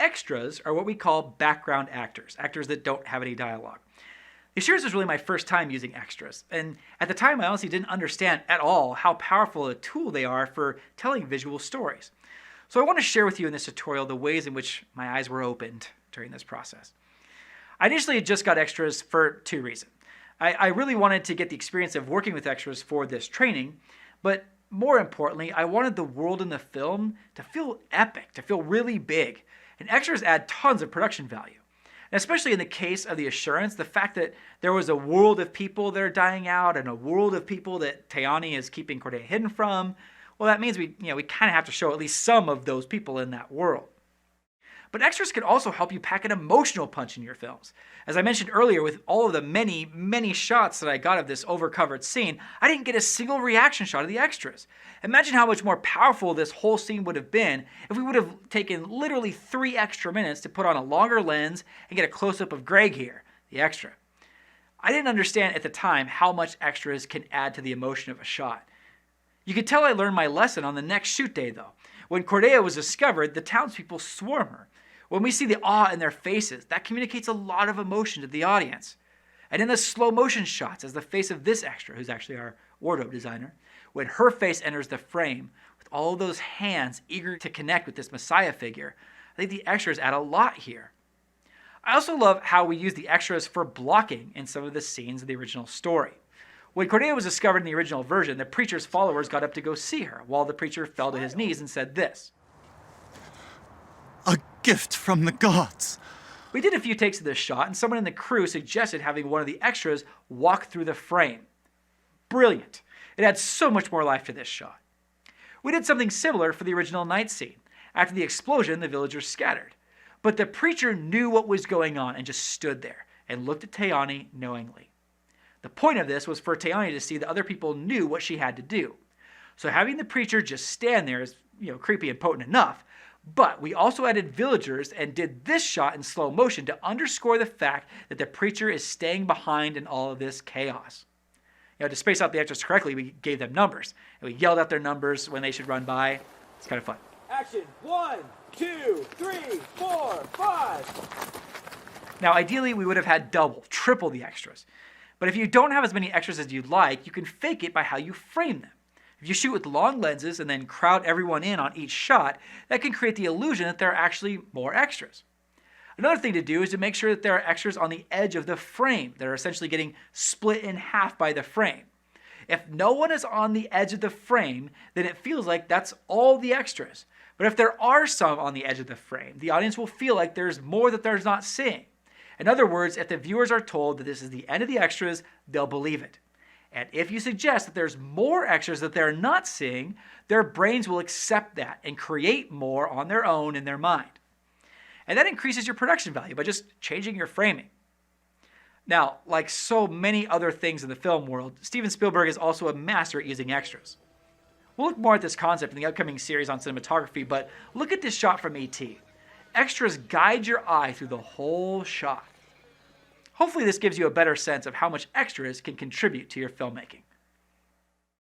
Extras are what we call background actors, actors that don't have any dialogue. This year's was really my first time using extras, and at the time I honestly didn't understand at all how powerful a tool they are for telling visual stories. So I want to share with you in this tutorial the ways in which my eyes were opened during this process. I initially just got extras for two reasons. I really wanted to get the experience of working with extras for this training, but more importantly, I wanted the world in the film to feel epic, to feel really big, and extras add tons of production value. And especially in the case of the Assurance, the fact that there was a world of people that are dying out and a world of people that Tayani is keeping Cordelia hidden from, well, that means we kind of have to show at least some of those people in that world. But extras can also help you pack an emotional punch in your films. As I mentioned earlier, with all of the many, many shots that I got of this overcovered scene, I didn't get a single reaction shot of the extras. Imagine how much more powerful this whole scene would have been if we would have taken literally 3 extra minutes to put on a longer lens and get a close-up of Greg here, the extra. I didn't understand at the time how much extras can add to the emotion of a shot. You could tell I learned my lesson on the next shoot day though. When Cordelia was discovered, the townspeople swarm her. When we see the awe in their faces, that communicates a lot of emotion to the audience. And in the slow motion shots, as the face of this extra, who's actually our wardrobe designer, when her face enters the frame, with all those hands eager to connect with this Messiah figure, I think the extras add a lot here. I also love how we use the extras for blocking in some of the scenes of the original story. When Cordelia was discovered in the original version, the preacher's followers got up to go see her, while the preacher fell to his knees and said this. A gift from the gods. We did a few takes of this shot, and someone in the crew suggested having one of the extras walk through the frame. Brilliant. It adds so much more life to this shot. We did something similar for the original night scene. After the explosion, the villagers scattered. But the preacher knew what was going on and just stood there and looked at Tayani knowingly. The point of this was for Tayani to see that other people knew what she had to do. So having the preacher just stand there is, creepy and potent enough, but we also added villagers and did this shot in slow motion to underscore the fact that the preacher is staying behind in all of this chaos. To space out the extras correctly, we gave them numbers. And we yelled out their numbers when they should run by. It's kind of fun. Action. 1, 2, 3, 4, 5. Now, ideally, we would have had double, triple the extras. But if you don't have as many extras as you'd like, you can fake it by how you frame them. If you shoot with long lenses and then crowd everyone in on each shot, that can create the illusion that there are actually more extras. Another thing to do is to make sure that there are extras on the edge of the frame that are essentially getting split in half by the frame. If no one is on the edge of the frame, then it feels like that's all the extras. But if there are some on the edge of the frame, the audience will feel like there's more that they're not seeing. In other words, if the viewers are told that this is the end of the extras, they'll believe it. And if you suggest that there's more extras that they're not seeing, their brains will accept that and create more on their own in their mind. And that increases your production value by just changing your framing. Now, like so many other things in the film world, Steven Spielberg is also a master at using extras. We'll look more at this concept in the upcoming series on cinematography, but look at this shot from E.T. Extras guide your eye through the whole shot. Hopefully this gives you a better sense of how much extras can contribute to your filmmaking.